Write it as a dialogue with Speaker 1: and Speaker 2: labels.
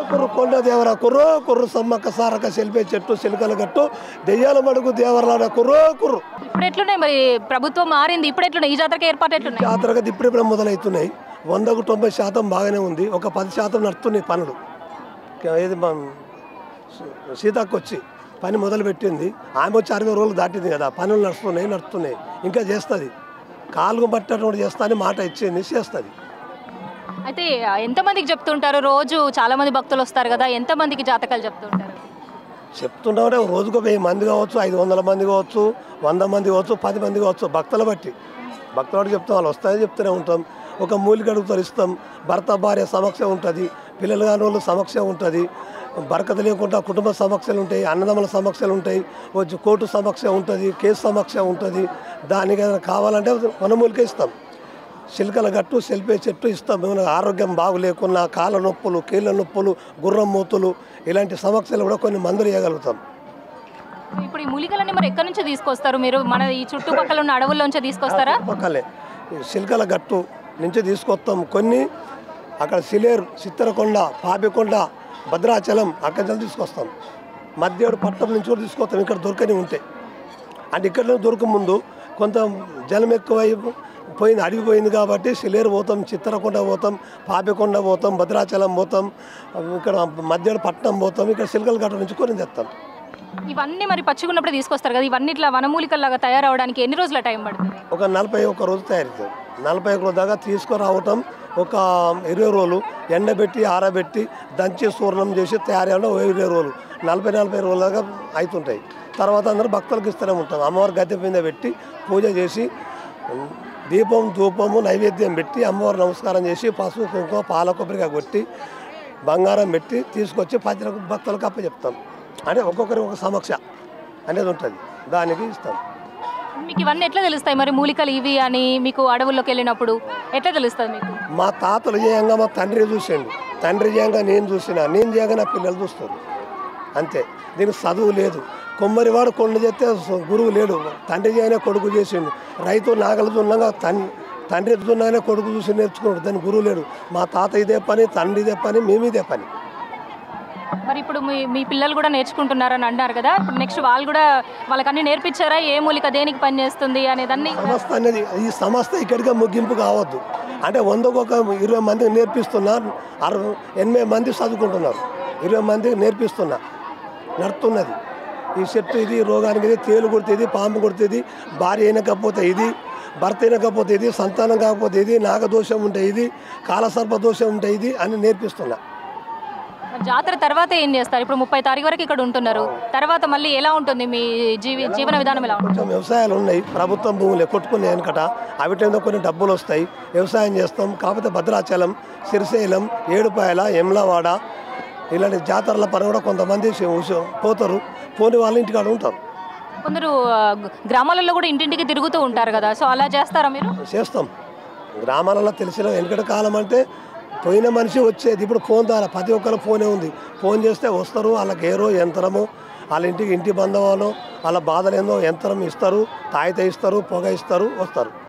Speaker 1: కుర్రు కొండ దేవర కుర్రు కుర్రు సమ్మక్క సారక సెల్పే చెట్టు సిలికల గట్టు దెయ్యాల మడుగు దేవరలాడ కుర్రు కుర్రు.
Speaker 2: ఇప్పుడు ఎట్లున్నాయి మరి ప్రభుత్వం మారింది, ఇప్పుడు ఎట్లున్నాయి ఈ జాతరకి ఏర్పాటు ఎట్లున్నాయి?
Speaker 1: జాతరగా ఇప్పుడిప్పుడు మొదలవుతున్నాయి. 100కు 90% బాగానే ఉంది. ఒక 10% నడుస్తున్నాయి పనులు. ఏది సీతక్క వచ్చి పని మొదలు పెట్టింది. ఆమె వచ్చి 60 రోజులు దాటింది కదా, పనులు నడుస్తున్నాయి ఇంకా చేస్తుంది. కాలుగు పట్టినటువంటి చేస్తా అని మాట ఇచ్చింది, చేస్తుంది.
Speaker 2: అయితే ఎంతమందికి చెప్తుంటారు? రోజు చాలా మంది భక్తులు వస్తారు కదా, ఎంతమందికి జాతకాలు చెప్తుంటారు?
Speaker 1: చెప్తుంటే రోజుకు 1000 మంది కావచ్చు, 500 మంది కావచ్చు, 100 మంది కావచ్చు, 10 మంది కావచ్చు, భక్తుల బట్టి చెప్తాం. వాళ్ళు వస్తాయని చెప్తూనే ఉంటాం. ఒక మూలిక అడుగుతారు ఇస్తాం. భర్త భార్య సమస్య ఉంటుంది, పిల్లలు కాని వాళ్ళు సమస్య ఉంటుంది, బరకత లేకుండా కుటుంబ సమస్యలు ఉంటాయి, అన్నదమ్ముల సమస్యలు ఉంటాయి, వచ్చి కోర్టు సమస్య ఉంటుంది, కేసు సమస్య ఉంటుంది. దానికి ఏదైనా కావాలంటే వనమూలిక ఇస్తాం. చిలకల గట్టు సెల్పే చెట్టు ఇస్తాం. ఏమైనా ఆరోగ్యం బాగులేకున్నా, కాళ్ళ నొప్పులు, కీళ్ళ నొప్పులు, గుర్రం మూతులు ఇలాంటి సమస్యలు కూడా కొన్ని మందులు ఇవ్వగలుగుతాం.
Speaker 2: ఇప్పుడు ఈ మూలికలన్నీ మరి ఎక్కడి నుంచి తీసుకొస్తారు మీరు? మన ఈ చుట్టుపక్కల ఉన్న అడవుల్లోంచి తీసుకొస్తారా?
Speaker 1: పక్కలే చిలకల గట్టు నుంచి తీసుకొస్తాం. కొన్ని అక్కడ సిలేరు, చిత్తరకొండ, పాపికొండ, భద్రాచలం అక్కడి నుంచి తీసుకొస్తాం. మధ్యేడు పట్టణం నుంచి కూడా తీసుకొస్తాం. ఇక్కడ దొరకని ఉంటాయి. అంటే ఇక్కడ దొరక ముందు కొంత జలం ఎక్కువ పోయింది, అడిగిపోయింది కాబట్టి సిలేరు పోతాం, చిత్తరకొండ పోతాం, పాపికొండ పోతాం, భద్రాచలం పోతాం, ఇక్కడ మధ్యేడు పట్టణం పోతాం. ఇక్కడ చిలకల గట్ట నుంచి కొని తెస్తాం.
Speaker 2: ఇవన్నీ మరి పచ్చిగున్నప్పుడు తీసుకొస్తారు కదా, ఇవన్నీ ఇట్లా వనమూలికల్లాగా తయారవడానికి ఎన్ని రోజుల టైం పడుతుంది?
Speaker 1: ఒక 41 రోజు తయారవుతుంది. 41 రోజు దాకా తీసుకురావటం ఒక 20 రోజులు ఎండబెట్టి ఆరబెట్టి దంచి చూర్ణం చేసి తయారవడం 20 రోజులు, 40 రోజుల దాకా అవుతుంటాయి. తర్వాత అందరూ భక్తులకు ఇస్తూనే ఉంటాం. అమ్మవారి గద్దె మీద పెట్టి పూజ చేసి దీపం ధూపము నైవేద్యం పెట్టి అమ్మవారు నమస్కారం చేసి పసుపు కుంకుమ పాల కొబ్బరిగా కొట్టి బంగారం పెట్టి తీసుకొచ్చి భక్తులకు అప్పచెప్తాం. అంటే ఒక్కొక్కరికి ఒక సమస్య అనేది ఉంటుంది, దానికి ఇస్తాం.
Speaker 2: మీకు ఇవన్నీ ఎట్లా తెలుస్తాయి మరి? మూలికలు ఇవి అని మీకు అడవుల్లోకి వెళ్ళినప్పుడు ఎట్లా తెలుస్తుంది మీకు?
Speaker 1: మా తాతలు చేయంగా మా తండ్రి చూసిండు, తండ్రి చేయంగా నేను చూసిన, నేను చేయగా నా పిల్లలు చూస్తారు. అంతే. దీనికి చదువు లేదు. కొమ్మరివాడు కొండ చేస్తే గురువు లేడు. తండ్రి చేయనే కొడుకు చేసిండు. రైతు నాగలు దున్నగా తండ్రి దున్నగానే కొడుకు చూసి నేర్చుకున్నాడు. దానికి గురువు లేడు. మా తాత ఇదే పని, తండ్రి ఇదే పని, మేము ఇదే పని.
Speaker 2: మరి ఇప్పుడు మీ పిల్లలు కూడా నేర్చుకుంటున్నారని అన్నారు కదా, ఇప్పుడు నెక్స్ట్ వాళ్ళు కూడా వాళ్ళకన్నీ నేర్పించారా? ఏ మూలిక దేనికి పని చేస్తుంది అనేదాన్ని?
Speaker 1: సంస్థ అనేది ఈ సంస్థ ఇక్కడికే ముగింపు కావద్దు. అంటే 100కు ఒక 20 మందికి నేర్పిస్తున్నారు, 80 మంది చదువుకుంటున్నారు, 20 మందికి నేర్పిస్తున్నా నడుతున్నది. ఈ చెట్టు ఇది రోగానికి ఇది, తేలు కొడుతుంది, పాము కొడుతుంది, భార్య అయినకపోతే ఇది, భర్త అయినకపోతే ఇది, సంతానం కాకపోతే ఇది, నాగదోషం ఉంటే ఇది, కాలసర్ప దోషం ఉంటే ఇది అని నేర్పిస్తున్నా.
Speaker 2: జాతర తర్వాత ఏం చేస్తారు? ఇప్పుడు 30 తారీఖు వరకు ఇక్కడ ఉంటున్నారు, తర్వాత మళ్ళీ ఎలా ఉంటుంది మీ జీవన విధానం? ఎలా ఉంటుంది?
Speaker 1: కొంచెం వ్యవసాయాలు ఉన్నాయి, ప్రభుత్వం భూములు కొట్టుకునే వెనకట అవిటేందో కొన్ని డబ్బులు వస్తాయి, వ్యవసాయం చేస్తాం. కాకపోతే భద్రాచలం, శ్రీశైలం, ఏడుపాయల, ఎమ్లవాడ ఇలాంటి జాతరల పని కూడా కొంతమంది పోతారు. పోని వాళ్ళ ఇంటికాడ ఉంటారు.
Speaker 2: కొందరు గ్రామాలలో కూడా ఇంటింటికి తిరుగుతూ ఉంటారు కదా, సో అలా చేస్తారా మీరు?
Speaker 1: చేస్తాం. గ్రామాలలో తెలిసిన వెనకటి కాలం అంటే పోయిన మనిషి వచ్చేది. ఇప్పుడు ఫోన్ ద్వారా ప్రతి ఒక్కరు ఫోనే ఉంది. ఫోన్ చేస్తే వస్తారు. వాళ్ళకి ఏరో యంత్రము, వాళ్ళ ఇంటి బంధవాలో వాళ్ళ బాధలేందో యంత్రం ఇస్తారు, తాయిత ఇస్తారు, పొగ ఇస్తారు, వస్తారు.